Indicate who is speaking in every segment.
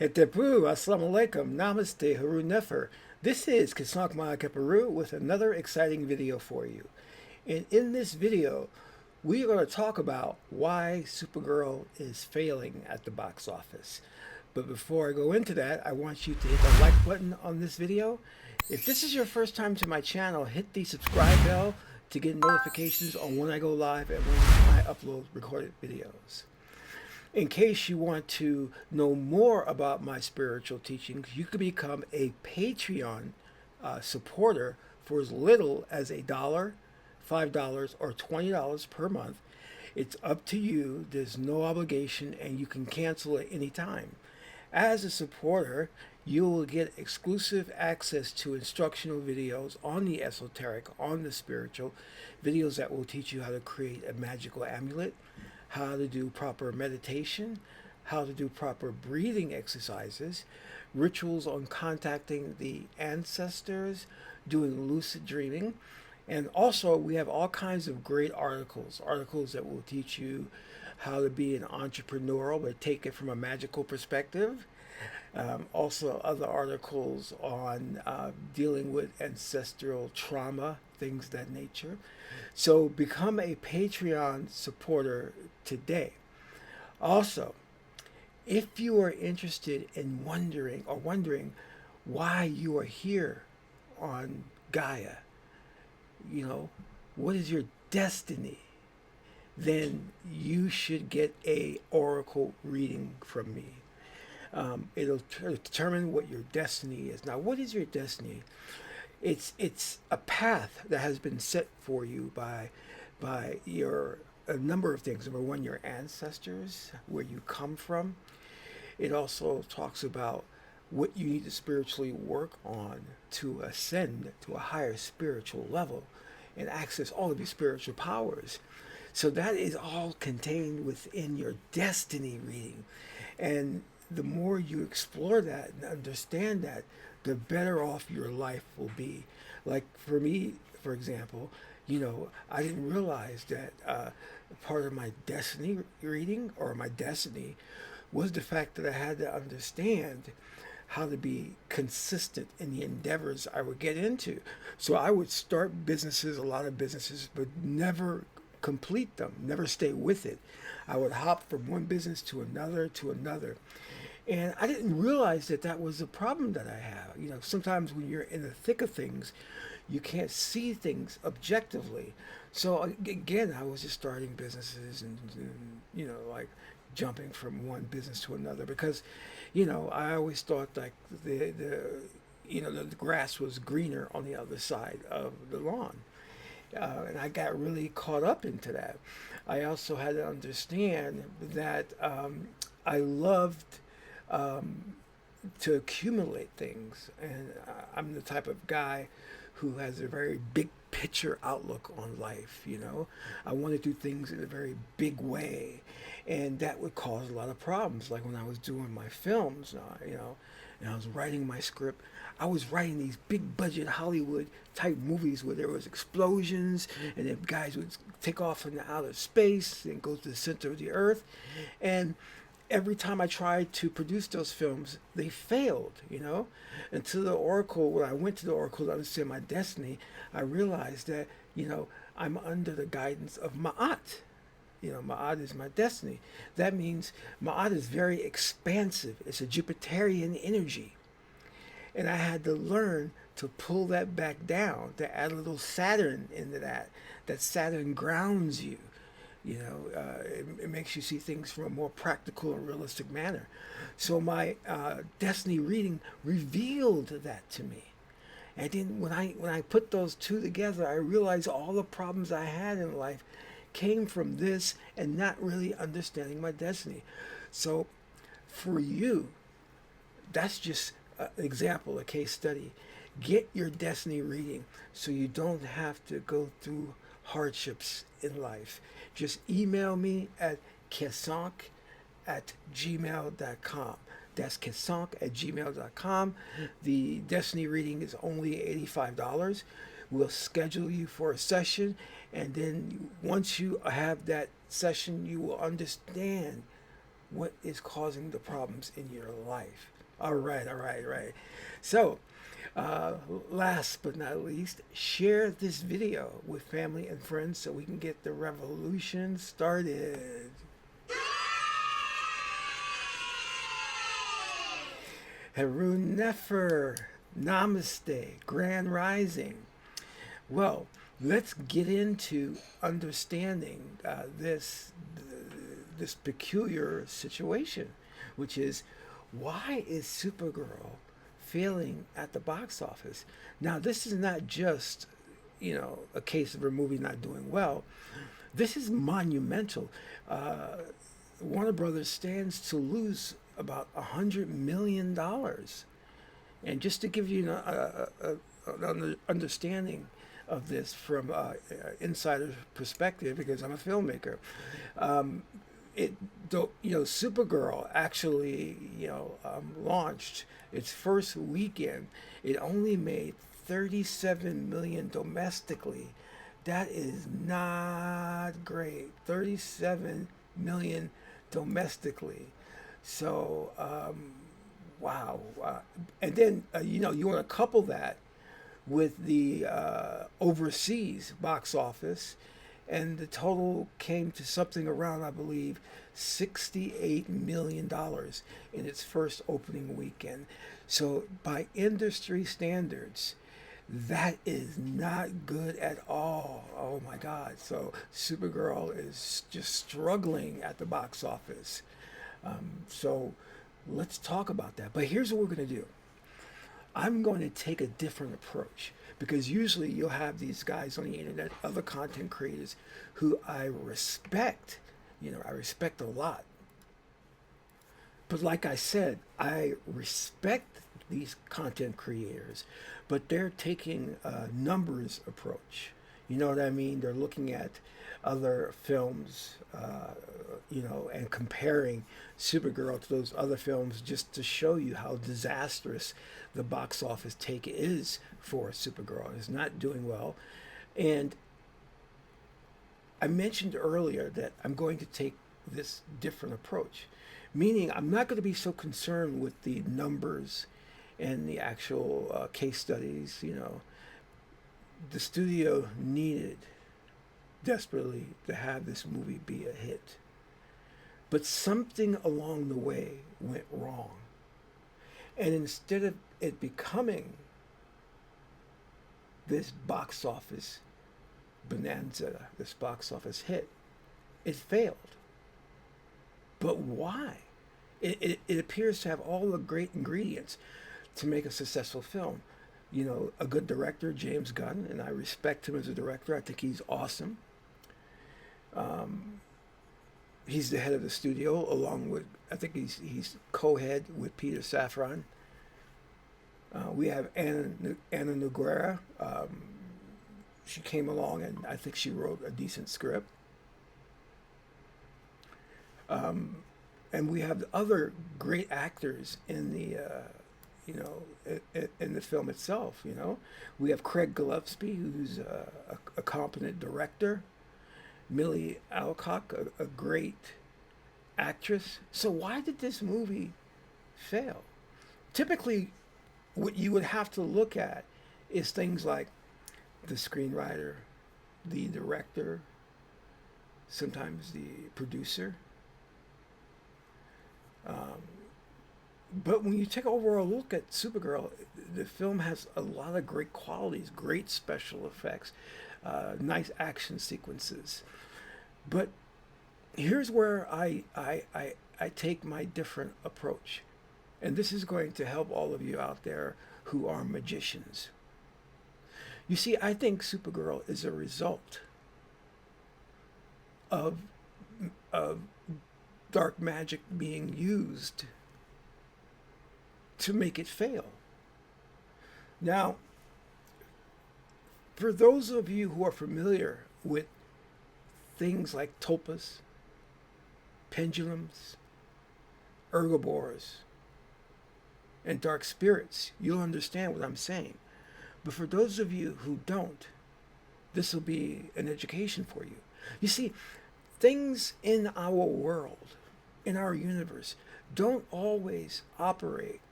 Speaker 1: Etepu, Assalamu alaikum, Namaste, Haru Nefer. This is Qesankh Peru with another exciting video for you. And in this video, we are going to talk about why Supergirl is failing at the box office. But before I go into that, I want you to hit the like button on this video. If this is your first time to my channel, hit the subscribe bell to get notifications on when I go live and when I upload recorded videos. In case you want to know more about my spiritual teachings, you can become a Patreon supporter for as little as $1, $5, or $20 per month. It's up to you. There's no obligation, and you can cancel at any time. As a supporter, you will get exclusive access to instructional videos on the esoteric, on the spiritual, videos that will teach you how to create a magical amulet, how to do proper meditation, how to do proper breathing exercises, rituals on contacting the ancestors, doing lucid dreaming. And also, we have all kinds of great articles that will teach you how to be an entrepreneur, but take it from a magical perspective. Also, other articles on dealing with ancestral trauma, things of that nature. So, become a Patreon supporter today. Also, if you are interested in wondering why you are here on Gaia, what is your destiny, then you should get a oracle reading from me. It'll determine what your destiny is. Now, what is your destiny? It's a path that has been set for you by your a number of things. Number one, your ancestors, where you come from. It also talks about what you need to spiritually work on to ascend to a higher spiritual level and access all of your spiritual powers. So that is all contained within your destiny reading. And the more you explore that and understand that, the better off your life will be. Like for me, for example, I didn't realize that part of my destiny reading or my destiny was the fact that I had to understand how to be consistent in the endeavors I would get into. So I would start businesses, a lot of businesses, but never complete them, never stay with it. I would hop from one business to another to another. And I didn't realize that that was a problem that I have. Sometimes when you're in the thick of things, you can't see things objectively. So again, I was just starting businesses and like jumping from one business to another because, I always thought like the grass was greener on the other side of the lawn. And I got really caught up into that. I also had to understand that I loved to accumulate things. And I'm the type of guy who has a very big picture outlook on life. I want to do things in a very big way. And that would cause a lot of problems. Like when I was doing my films, and I was writing my script, I was writing these big budget Hollywood type movies where there was explosions and then guys would take off into outer space and go to the center of the earth. And every time I tried to produce those films, they failed, Until the Oracle, when I went to the Oracle to understand my destiny, I realized that, I'm under the guidance of Ma'at. Ma'at is my destiny. That means Ma'at is very expansive. It's a Jupiterian energy. And I had to learn to pull that back down, to add a little Saturn into that. That Saturn grounds you. It makes you see things from a more practical and realistic manner. So my destiny reading revealed that to me. And then when I put those two together, I realized all the problems I had in life came from this and not really understanding my destiny. So for you, that's just an example, a case study. Get your destiny reading so you don't have to go through hardships in life. Just email me at Qesankh@gmail.com. That's Qesankh@gmail.com. The destiny reading is only $85. We'll schedule you for a session, and then once you have that session, you will understand what is causing the problems in your life. All right, all right, right. So, uh, last but not least, share this video with family and friends so we can get the revolution started. Harun Nefer, Namaste, Grand Rising. Well, let's get into understanding this peculiar situation, which is why is Supergirl failing at the box office? Now, this is not just a case of her movie not doing well. This is monumental. Uh, Warner Brothers stands to lose about $100 million. And just to give you an understanding of this from insider perspective, because I'm a filmmaker, it Supergirl actually launched its first weekend. It only made 37 million domestically. That is not great. 37 million domestically. So wow. And then you want to couple that with the overseas box office, and the total came to something around, I believe, $68 million in its first opening weekend. So by industry standards, that is not good at all. Oh my God. So Supergirl is just struggling at the box office. So let's talk about that. But here's what we're going to do. I'm going to take a different approach, because usually you'll have these guys on the internet, other content creators who I respect, I respect a lot. But like I said, I respect these content creators, but they're taking a numbers approach. You know what I mean? They're looking at other films, and comparing Supergirl to those other films just to show you how disastrous the box office take is for Supergirl. It's not doing well. And I mentioned earlier that I'm going to take this different approach, meaning I'm not going to be so concerned with the numbers and the actual case studies. The studio needed desperately to have this movie be a hit. But something along the way went wrong. And instead of it becoming this box office bonanza, this box office hit, it failed. But why? It appears to have all the great ingredients to make a successful film. A good director, James Gunn, and I respect him as a director. I think he's awesome. He's the head of the studio, along with, I think he's co-head with Peter Safran. We have Anna Noguera. She came along, and I think she wrote a decent script. And we have other great actors in the in the film itself. We have Craig Gillespie, who's a competent director. Millie Alcock, a great actress. So why did this movie fail? Typically, what you would have to look at is things like the screenwriter, the director, sometimes the producer. But when you take an overall look at Supergirl, the film has a lot of great qualities, great special effects, nice action sequences. But here's where I take my different approach. And this is going to help all of you out there who are magicians. You see, I think Supergirl is a result of dark magic being used to make it fail. Now, for those of you who are familiar with things like tulpas, pendulums, ergobores, and dark spirits, you'll understand what I'm saying. But for those of you who don't, this will be an education for you. You see, things in our world in our universe don't always operate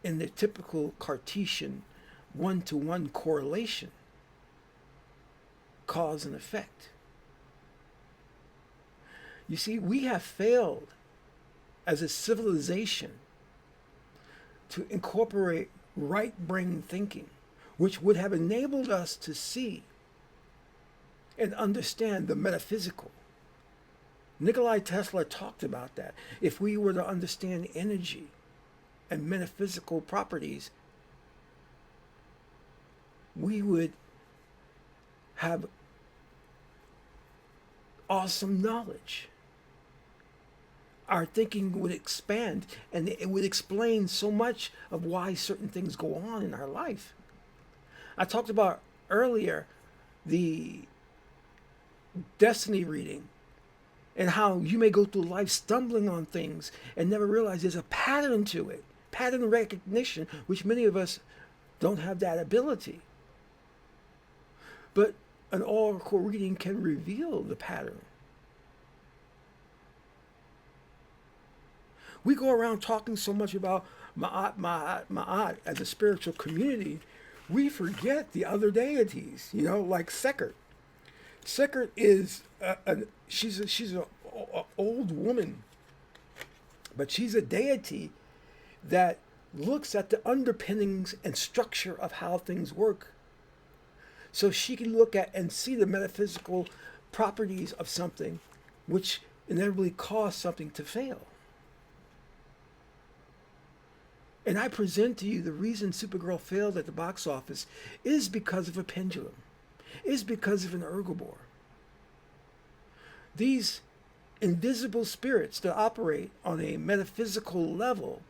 Speaker 1: in the typical Cartesian one-to-one correlation, cause and effect. You see, we have failed as a civilization to incorporate right brain thinking, which would have enabled us to see and understand the metaphysical. Nikola Tesla talked about that. If we were to understand energy and metaphysical properties, we would have awesome knowledge. Our thinking would expand, and it would explain so much of why certain things go on in our life. I talked about earlier the destiny reading and how you may go through life stumbling on things and never realize there's a pattern to it, pattern recognition, which many of us don't have that ability. But an oracle reading can reveal the pattern. We go around talking so much about Ma'at as a spiritual community, we forget the other deities, like Qesankh. Qesankh is she's an old woman, but she's a deity that looks at the underpinnings and structure of how things work, so she can look at and see the metaphysical properties of something, which inevitably cause something to fail. And I present to you the reason Supergirl failed at the box office is because of a pendulum, is because of an ergobor. These invisible spirits that operate on a metaphysical level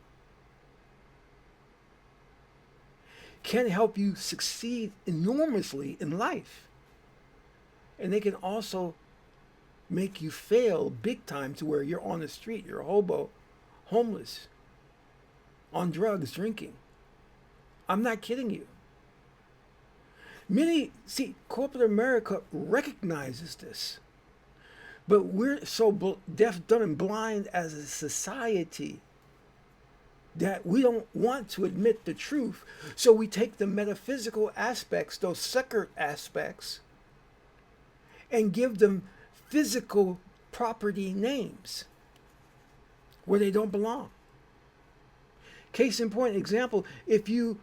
Speaker 1: can help you succeed enormously in life. And they can also make you fail big time to where you're on the street, you're a hobo, homeless, on drugs, drinking. I'm not kidding you. Corporate America recognizes this, but we're so deaf, dumb, and blind as a society that we don't want to admit the truth. So we take the metaphysical aspects, those Qesankh aspects, and give them physical property names where they don't belong. Case in point example, if you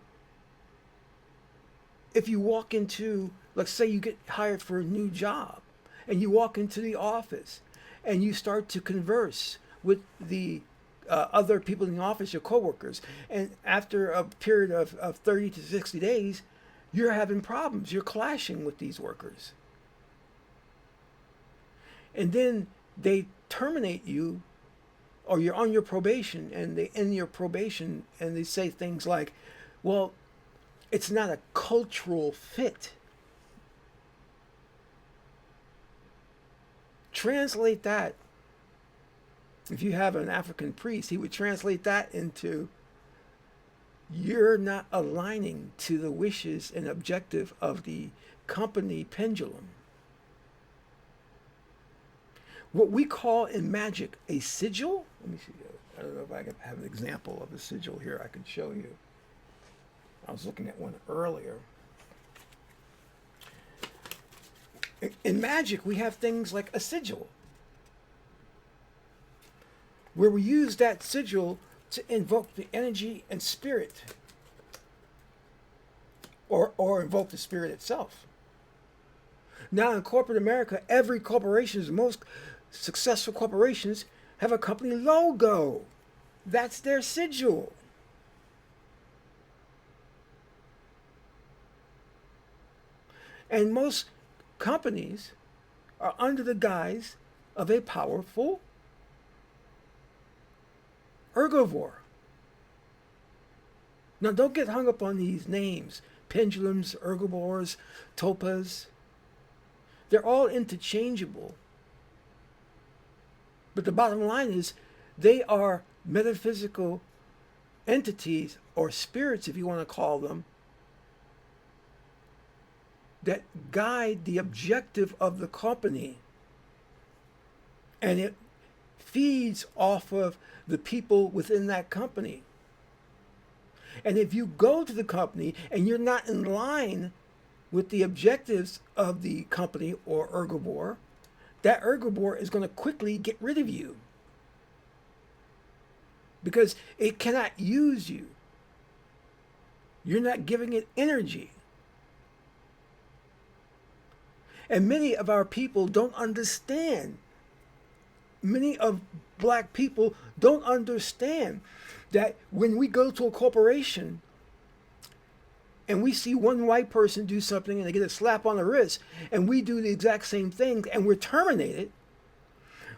Speaker 1: walk into, let's say you get hired for a new job, and you walk into the office and you start to converse with the other people in the office, your coworkers, and after a period of 30 to 60 days, you're having problems. You're clashing with these workers. And then they terminate you, or you're on your probation, and they end your probation, and they say things like, well, it's not a cultural fit. Translate that. If you have an African priest, he would translate that into, you're not aligning to the wishes and objective of the company pendulum. What we call in magic a sigil. Let me see. I don't know if I can have an example of a sigil here I can show you. I was looking at one earlier. In magic, we have things like a sigil, where we use that sigil to invoke the energy and spirit, or invoke the spirit itself. Now in corporate America, every corporation, most successful corporations, have a company logo. That's their sigil. And most companies are under the guise of a powerful ergobor. Now don't get hung up on these names. Pendulums, ergobors, topas. They're all interchangeable. But the bottom line is they are metaphysical entities, or spirits if you want to call them, that guide the objective of the company, and it feeds off of the people within that company. And if you go to the company and you're not in line with the objectives of the company or herbivore, that herbivore is going to quickly get rid of you because it cannot use you. You're not giving it energy. And many of our people don't understand. Many of black people don't understand that when we go to a corporation and we see one white person do something and they get a slap on the wrist and we do the exact same thing and we're terminated,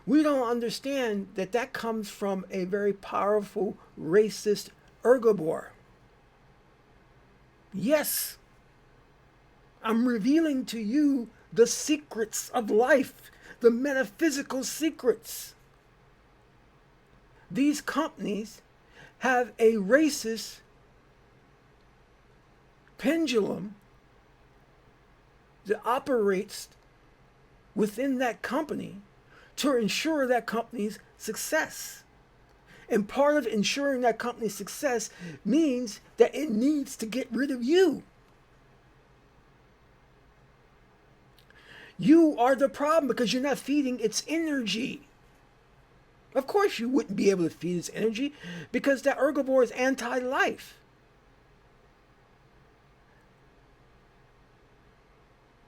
Speaker 1: we don't understand that that comes from a very powerful racist herbivore. Yes, I'm revealing to you the secrets of life, the metaphysical secrets. These companies have a racist pendulum that operates within that company to ensure that company's success. And part of ensuring that company's success means that it needs to get rid of you. You are the problem because you're not feeding its energy. Of course you wouldn't be able to feed its energy because that herbivore is anti-life.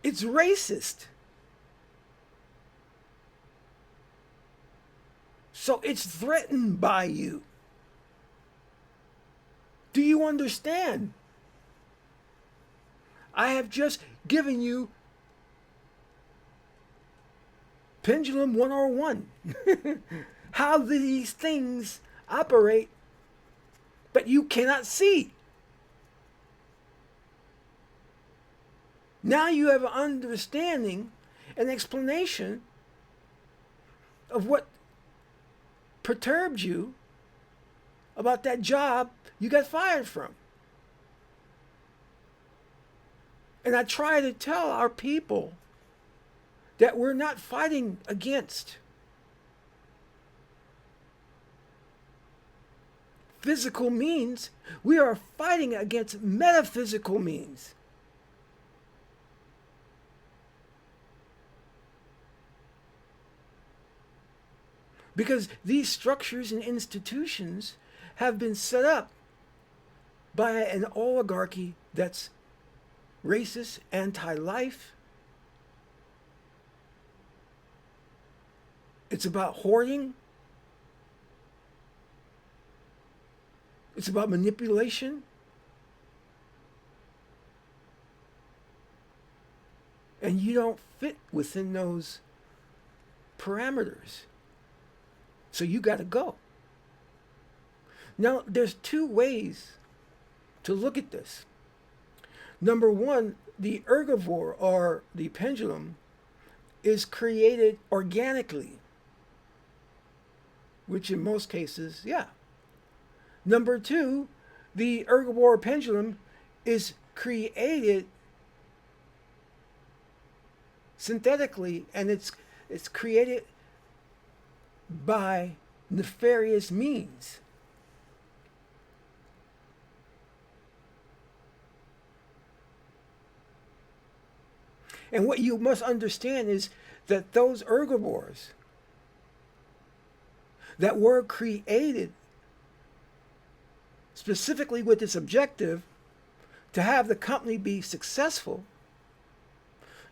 Speaker 1: It's racist. So it's threatened by you. Do you understand? I have just given you Pendulum 101. How these things operate, but you cannot see. Now you have an understanding, an explanation of what perturbed you about that job you got fired from. And I try to tell our people that we're not fighting against physical means, we are fighting against metaphysical means. Because these structures and institutions have been set up by an oligarchy that's racist, anti-life. It's about hoarding. It's about manipulation. And you don't fit within those parameters. So you got to go. Now, there's two ways to look at this. Number one, the herbivore or the pendulum is created organically, which in most cases, yeah. Number two, the herbivore pendulum is created synthetically, and it's created by nefarious means. And what you must understand is that those herbivores that were created specifically with this objective to have the company be successful,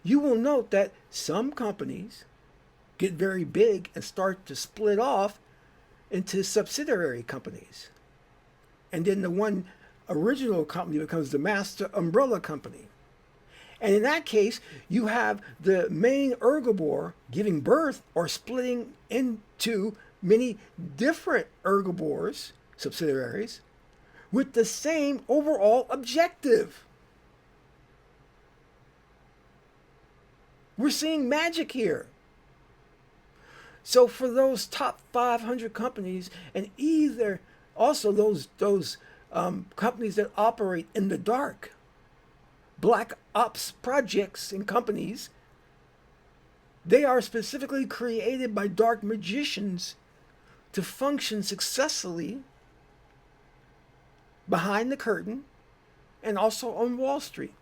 Speaker 1: you will note that some companies get very big and start to split off into subsidiary companies. And then the one original company becomes the master umbrella company. And in that case, you have the main herbivore giving birth or splitting into many different herbivores, subsidiaries, with the same overall objective. We're seeing magic here. So for those top 500 companies, and either also those companies that operate in the dark, black ops projects and companies, they are specifically created by dark magicians to function successfully behind the curtain and also on Wall Street.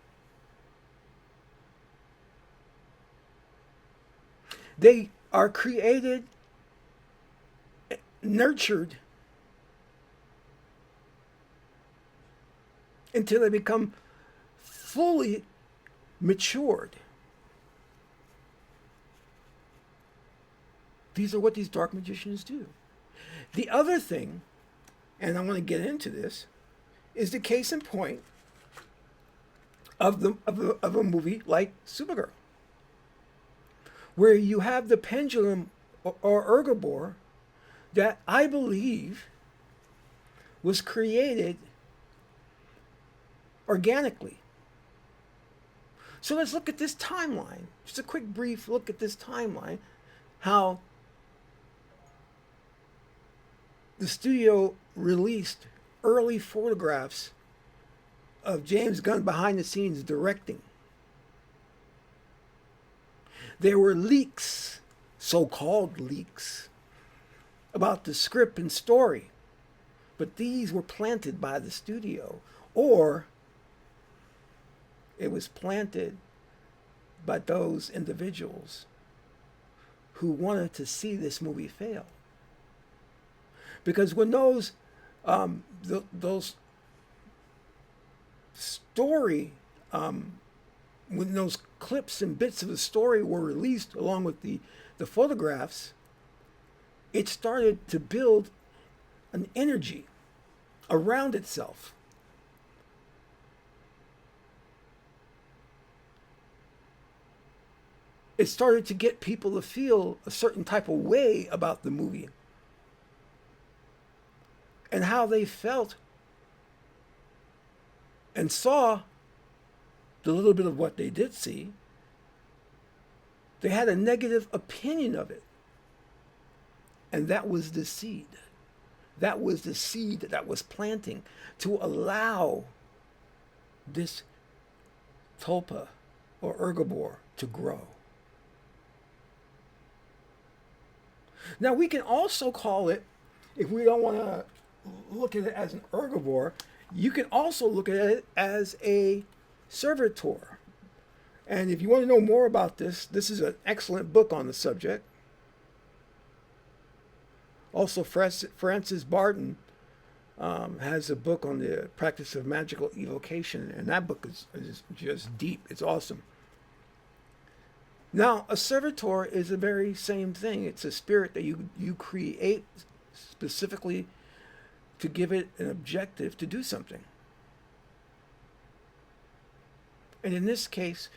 Speaker 1: They are created, nurtured, until they become fully matured. These are what these dark magicians do. The other thing, and I want to get into this, is the case in point of a movie like Supergirl, where you have the pendulum or ergobor that I believe was created organically. So let's look at this timeline. Just a quick brief look at this timeline. How the studio released early photographs of James Gunn behind the scenes directing. There were leaks, so-called leaks, about the script and story, but these were planted by the studio, or it was planted by those individuals who wanted to see this movie fail. Because when those story, when those clips and bits of the story were released along with the photographs, it started to build an energy around itself. It started to get people to feel a certain type of way about the movie. And how they felt and saw the little bit of what they did see, they had a negative opinion of it. And that was the seed. That was the seed that was planting to allow this tulpa or ergobor to grow. Now we can also call it, if we don't want to look at it as an ergobor, you can also look at it as a servitor. And if you want to know more about this, this is an excellent book on the subject. Also, Francis Barton has a book on the practice of magical evocation, and that book is just deep. It's awesome. Now, a servitor is the very same thing. It's a spirit that you create specifically to give it an objective to do something. And in this case,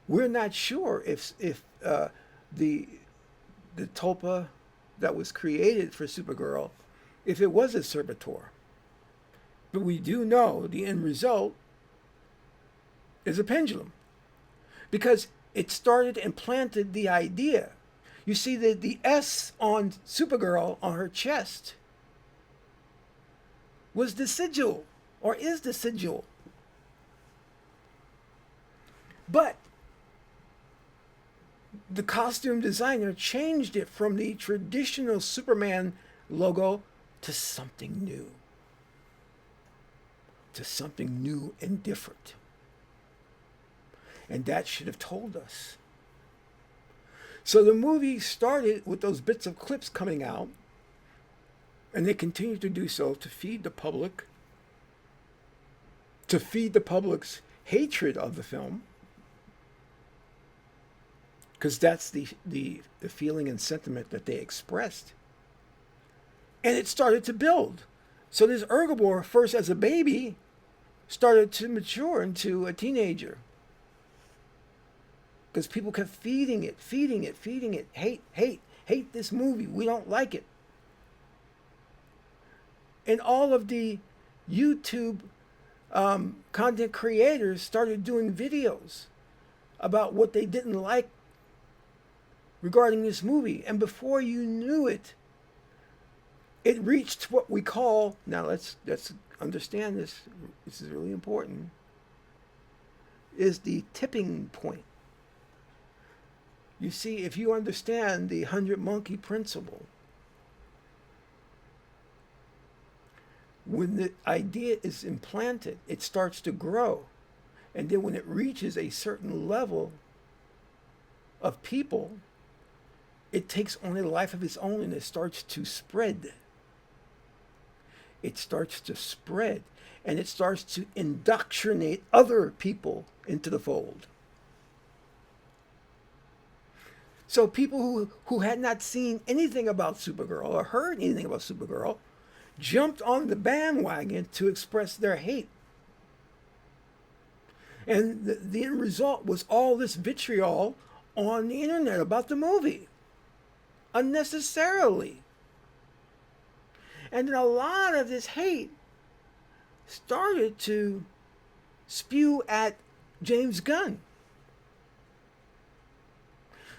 Speaker 1: we're not sure if the tulpa that was created for Supergirl, if it was a servitor. But we do know the end result is a pendulum, because it started and planted the idea. You see the S on Supergirl on her chest was the sigil, or is the sigil. But the costume designer changed it from the traditional Superman logo to something new. To something new and different. And that should have told us. So the movie started with those bits of clips coming out, and they continued to do so to feed the public, to feed the public's hatred of the film, because that's the feeling and sentiment that they expressed. And it started to build. So this ergobor, first as a baby, started to mature into a teenager. Because people kept feeding it. Hate this movie. We don't like it. And all of the YouTube content creators started doing videos about what they didn't like regarding this movie. And before you knew it, it reached what we call, now let's understand this, this is really important, is the tipping point. You see, if you understand the 100 monkey principle, When the idea is implanted, it starts to grow. And then when it reaches a certain level of people, it takes on a life of its own and it starts to spread. It starts to spread and it starts to indoctrinate other people into the fold. So people who had not seen anything about Supergirl or heard anything about Supergirl jumped on the bandwagon to express their hate. And the end result was all this vitriol on the internet about the movie. Unnecessarily. And then a lot of this hate started to spew at James Gunn.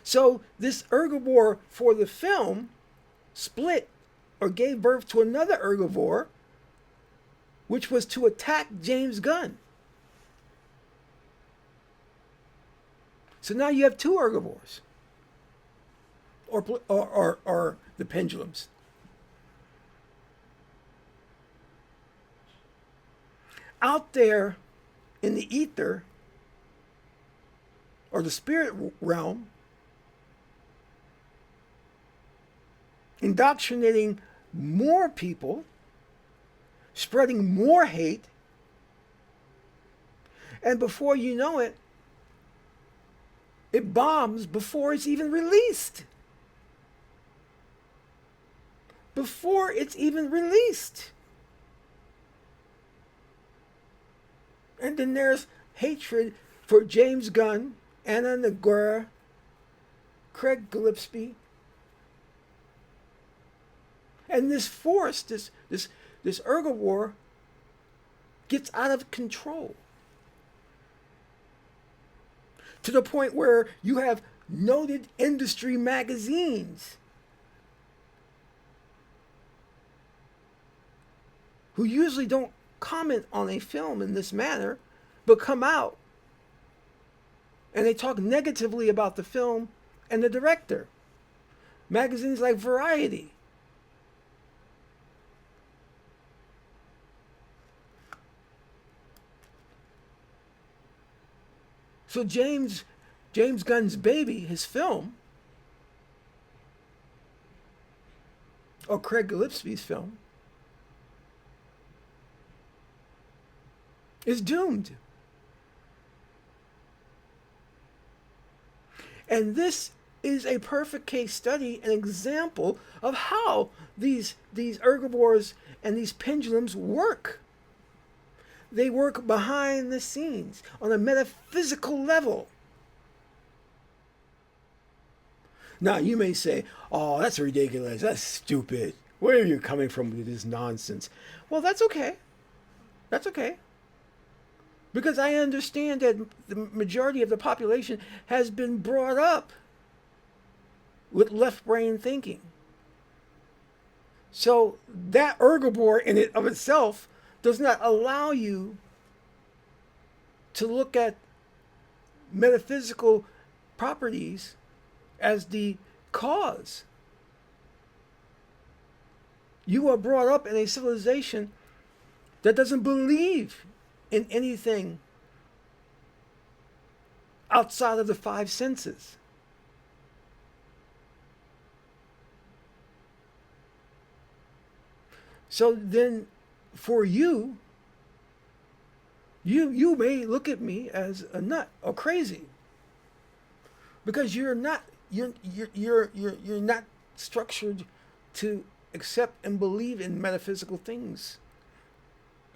Speaker 1: So this herbivore for the film split or gave birth to another herbivore, which was to attack James Gunn. So now you have two herbivores, or the pendulums. Out there in the ether, or the spirit realm, indoctrinating more people, spreading more hate, and before you know it, it bombs before it's even released. Before it's even released. And then there's hatred for James Gunn, Anna Nagura, Craig Gillespie. And this force, this herbivore, gets out of control. To the point where you have noted industry magazines who usually don't comment on a film in this manner, but come out and they talk negatively about the film and the director. Magazines like Variety. So James Gunn's baby, his film, or Craig Gillespie's film, is doomed. And this is a perfect case study, an example of how these herbivores and these pendulums work. They work behind the scenes on a metaphysical level. Now, you may say, oh, that's ridiculous. That's stupid. Where are you coming from with this nonsense? Well, that's okay. That's okay. Because I understand that the majority of the population has been brought up with left brain thinking. So that herbivore in it of itself does not allow you to look at metaphysical properties as the cause. You are brought up in a civilization that doesn't believe in anything outside of the five senses. So then for you may look at me as a nut or crazy because you're not structured to accept and believe in metaphysical things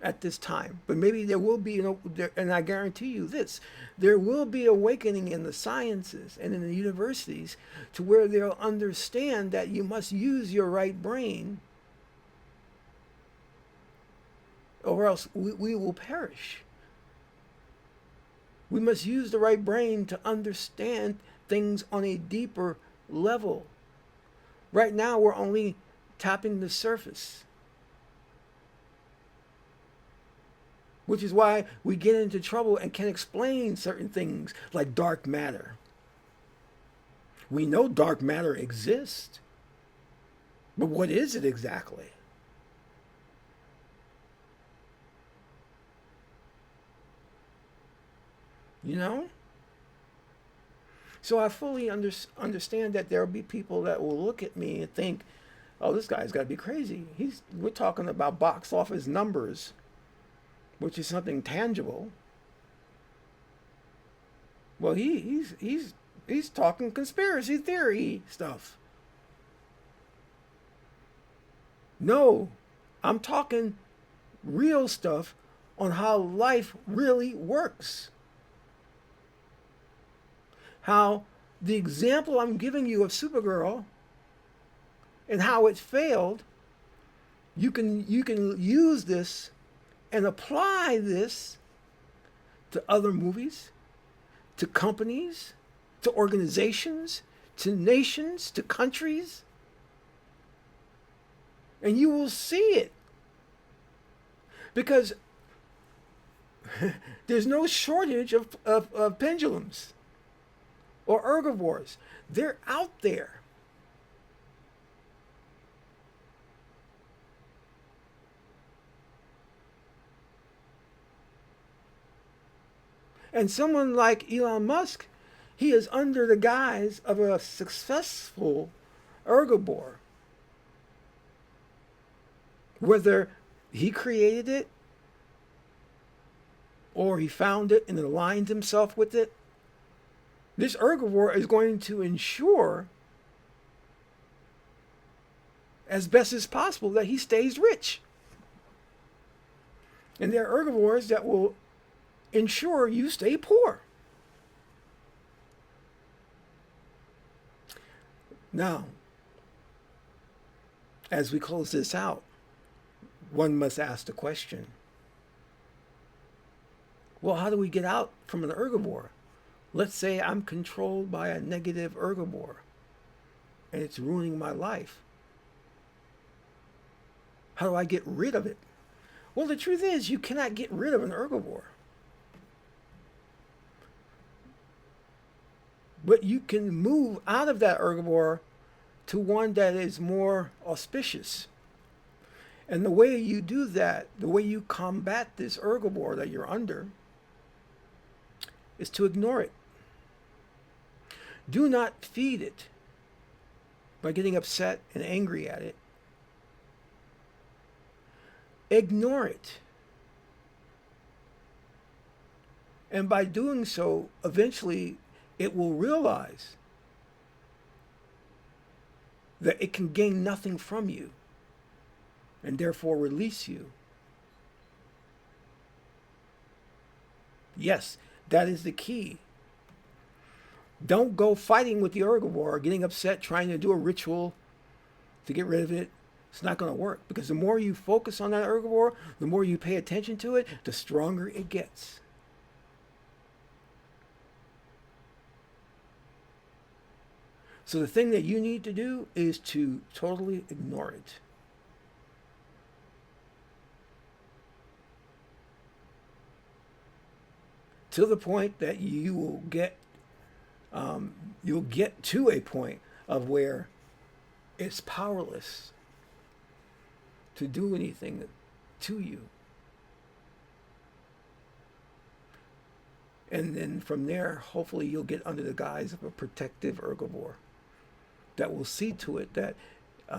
Speaker 1: at this time. But maybe there will be, and I guarantee you this, there will be awakening in the sciences and in the universities to where they'll understand that you must use your right brain or else we will perish. We must use the right brain to understand things on a deeper level. Right now, we're only tapping the surface, which is why we get into trouble and can't explain certain things like dark matter. We know dark matter exists, but what is it exactly? you know? So I fully understand that there'll be people that will look at me and think, oh, this guy's got to be crazy. We're talking about box office numbers, which is something tangible. Well, he's talking conspiracy theory stuff. No, I'm talking real stuff on how life really works. How the example I'm giving you of Supergirl and how it failed, you can use this and apply this to other movies, to companies, to organizations, to nations, to countries, and you will see it. Because there's no shortage of pendulums or herbivores. They're out there. And someone like Elon Musk, he is under the guise of a successful herbivore. Whether he created it or he found it and aligned himself with it, this herbivore is going to ensure as best as possible that he stays rich. And there are herbivores that will ensure you stay poor. Now, as we close this out, one must ask the question, well, how do we get out from an herbivore? Let's say I'm controlled by a negative herbivore and it's ruining my life. How do I get rid of it? Well, the truth is, you cannot get rid of an herbivore. But you can move out of that herbivore to one that is more auspicious. And the way you do that, the way you combat this herbivore that you're under, is to ignore it. Do not feed it by getting upset and angry at it. Ignore it. And by doing so, eventually it will realize that it can gain nothing from you and therefore release you. Yes, that is the key. Don't go fighting with the herbivore, getting upset, trying to do a ritual to get rid of it. It's not going to work, because the more you focus on that herbivore, the more you pay attention to it, the stronger it gets. So the thing that you need to do is to totally ignore it. To the point that you'll get to a point of where it's powerless to do anything to you. And then from there, hopefully you'll get under the guise of a protective herbivore that will see to it that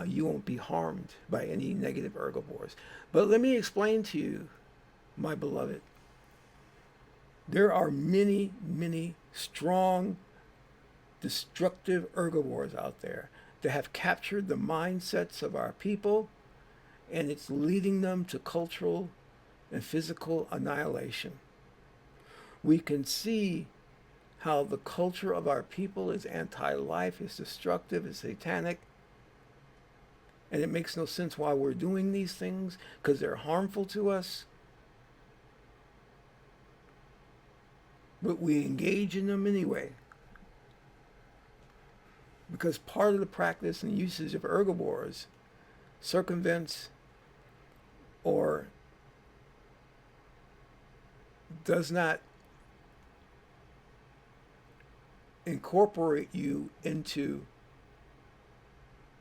Speaker 1: you won't be harmed by any negative herbivores. But let me explain to you, my beloved, there are many, many strong, destructive herbivores out there that have captured the mindsets of our people, and it's leading them to cultural and physical annihilation. We can see how the culture of our people is anti-life, is destructive, is satanic, and it makes no sense why we're doing these things, because they're harmful to us. But we engage in them anyway, because part of the practice and usage of herbivores circumvents or does not incorporate you into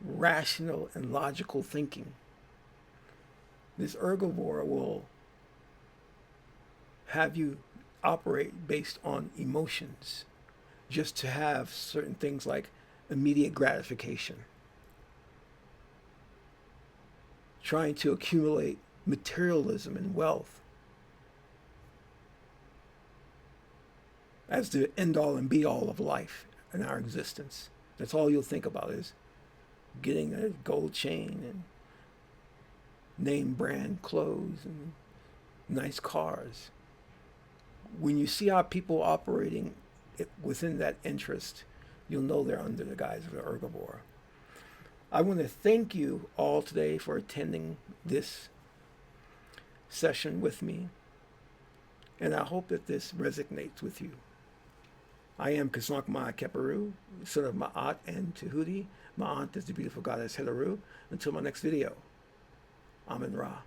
Speaker 1: rational and logical thinking. This herbivore will have you operate based on emotions, just to have certain things like immediate gratification, trying to accumulate materialism and wealth as the end all and be all of life and our existence. That's all you'll think about is getting a gold chain and name brand clothes and nice cars. When you see our people operating within that interest, you'll know they're under the guise of an herbivore. I want to thank you all today for attending this session with me, and I hope that this resonates with you. I am Qesankh Keperu, son of Ma'at and Tahuti. Ma'at is the beautiful goddess Helaru. Until my next video, Amen Ra.